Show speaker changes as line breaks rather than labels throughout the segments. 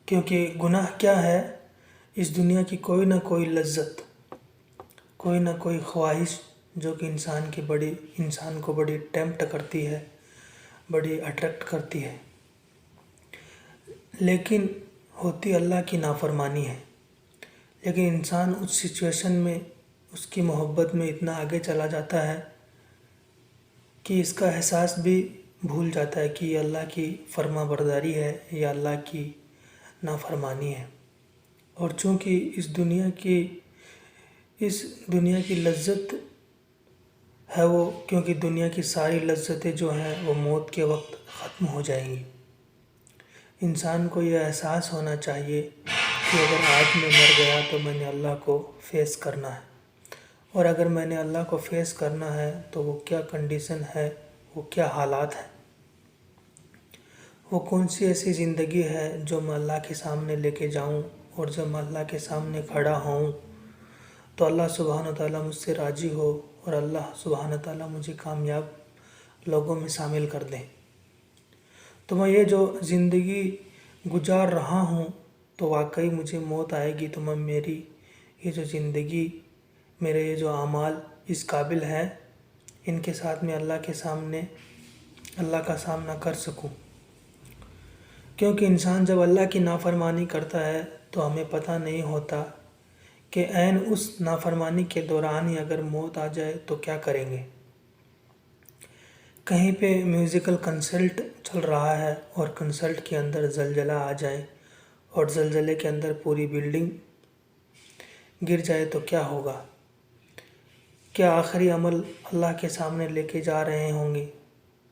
کیونکہ گناہ کیا ہے؟ اس دنیا کی کوئی نہ کوئی لذت، کوئی نہ کوئی خواہش جو کہ انسان کو بڑی ٹیمپٹ کرتی ہے، بڑی اٹریکٹ کرتی ہے، لیکن ہوتی اللہ کی نافرمانی ہے۔ لیکن انسان اس سچویشن میں، اس کی محبت میں اتنا آگے چلا جاتا ہے کہ اس کا احساس بھی بھول جاتا ہے کہ یہ اللہ کی فرما برداری ہے یا اللہ کی نافرمانی ہے۔ اور چونکہ اس دنیا کی لذت ہے وہ، کیونکہ دنیا کی ساری لذتیں جو ہیں وہ موت کے وقت ختم ہو جائیں گی۔ انسان کو یہ احساس ہونا چاہیے کہ اگر آج میں مر گیا تو میں نے اللہ کو فیس کرنا ہے، اور اگر میں نے اللہ کو فیس کرنا ہے تو وہ کیا کنڈیشن ہے، وہ کیا حالات ہیں، وہ کون سی ایسی زندگی ہے جو میں اللہ کے سامنے لے کے جاؤں، اور جب میں اللہ کے سامنے کھڑا ہوں تو اللہ سبحانہ تعالیٰ مجھ سے راضی ہو، اور اللہ سبحانہ تعالیٰ مجھے کامیاب لوگوں میں شامل کر دیں۔ تو میں یہ جو زندگی گزار رہا ہوں تو واقعی مجھے موت آئے گی تو میں میری یہ جو زندگی، میرے یہ جو اعمال اس قابل ہے ان کے ساتھ میں اللہ کا سامنا کر سکوں۔ کیونکہ انسان جب اللہ کی نافرمانی کرتا ہے تو ہمیں پتہ نہیں ہوتا کہ عین اس نافرمانی کے دوران ہی اگر موت آ جائے تو کیا کریں گے۔ کہیں پہ میوزیکل کنسرٹ چل رہا ہے اور کنسرٹ کے اندر زلزلہ آ جائے اور زلزلے کے اندر پوری بلڈنگ گر جائے تو کیا ہوگا؟ کیا آخری عمل اللہ کے سامنے لے کے جا رہے ہوں گے؟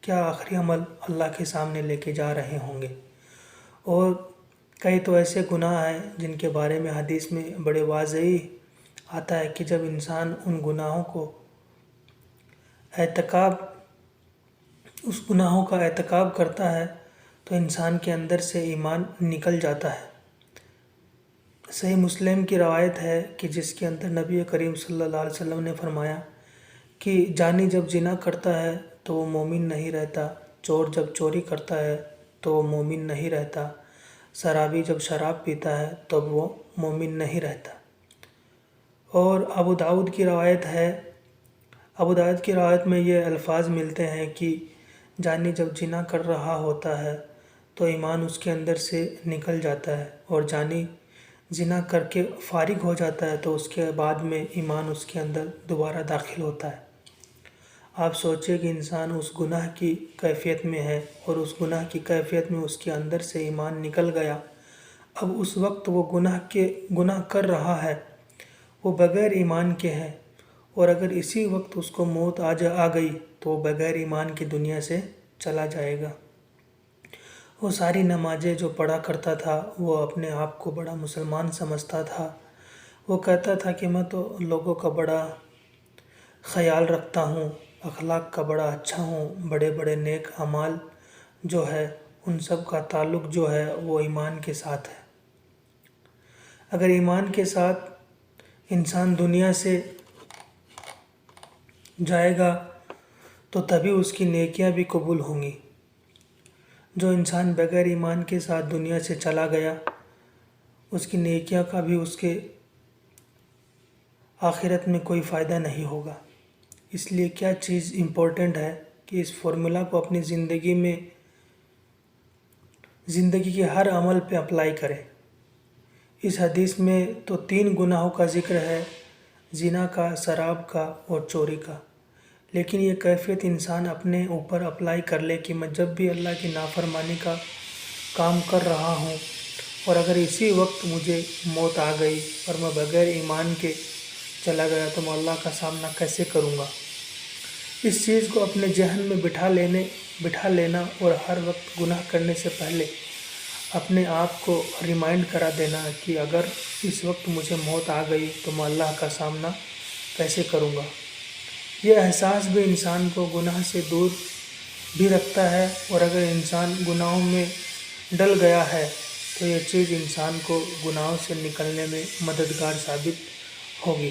کیا آخری عمل اللہ کے سامنے لے کے جا رہے ہوں گے؟ اور کئی تو ایسے گناہ ہیں جن کے بارے میں حدیث میں بڑے واضح آتا ہے کہ جب انسان ان گناہوں کو اس گناہوں کا ارتکاب کرتا ہے تو انسان کے اندر سے ایمان نکل جاتا ہے۔ صحیح مسلم کی روایت ہے کہ جس کے اندر نبی کریم صلی اللہ علیہ وسلم نے فرمایا کہ جانی جب زنا کرتا ہے تو وہ مومن نہیں رہتا، چور جب چوری کرتا ہے تو وہ مومن نہیں رہتا، شرابی جب شراب پیتا ہے تب وہ مومن نہیں رہتا۔ اور ابو داؤد کی روایت میں یہ الفاظ ملتے ہیں کہ جانی جب زنا کر رہا ہوتا ہے تو ایمان اس کے اندر سے نکل جاتا ہے، اور جانی زنا کر کے فارغ ہو جاتا ہے تو اس کے بعد میں ایمان اس کے اندر دوبارہ داخل ہوتا ہے۔ آپ سوچیں کہ انسان اس گناہ کی کیفیت میں ہے اور اس گناہ کی کیفیت میں اس کے اندر سے ایمان نکل گیا، اب اس وقت وہ گناہ کر رہا ہے، وہ بغیر ایمان کے ہے، اور اگر اسی وقت اس کو موت آ گئی تو وہ بغیر ایمان کی دنیا سے چلا جائے گا۔ وہ ساری نمازیں جو پڑھا کرتا تھا، وہ اپنے آپ کو بڑا مسلمان سمجھتا تھا، وہ کہتا تھا کہ میں تو لوگوں کا بڑا خیال رکھتا ہوں، اخلاق کا بڑا اچھا ہوں، بڑے بڑے نیک اعمال جو ہے ان سب کا تعلق جو ہے وہ ایمان کے ساتھ ہے۔ اگر ایمان کے ساتھ انسان دنیا سے جائے گا تو تبھی اس کی نیکیاں بھی قبول ہوں گی۔ جو انسان بغیر ایمان کے ساتھ دنیا سے چلا گیا، اس کی نیکیاں کا بھی اس کے آخرت میں کوئی فائدہ نہیں ہوگا۔ اس لیے کیا چیز امپورٹنٹ ہے کہ اس فارمولا کو اپنی زندگی کے ہر عمل پہ اپلائی کریں۔ اس حدیث میں تو 3 گناہوں کا ذکر ہے، زنا کا، شراب کا اور چوری کا، لیکن یہ کیفیت انسان اپنے اوپر اپلائی کر لے کہ میں جب بھی اللہ کی نافرمانی کا کام کر رہا ہوں اور اگر اسی وقت مجھے موت آ گئی اور میں بغیر ایمان کے چلا گیا تو میں اللہ کا سامنا کیسے کروں گا۔ اس چیز کو اپنے ذہن میں بٹھا لینا اور ہر وقت گناہ کرنے سے پہلے اپنے آپ کو ریمائنڈ کرا دینا کہ اگر اس وقت مجھے موت آ گئی تو میں اللہ کا سامنا کیسے کروں گا۔ یہ احساس بھی انسان کو گناہ سے دور بھی رکھتا ہے، اور اگر انسان گناہوں میں ڈل گیا ہے تو یہ چیز انسان کو گناہوں سے نکلنے میں مددگار ثابت ہوگی۔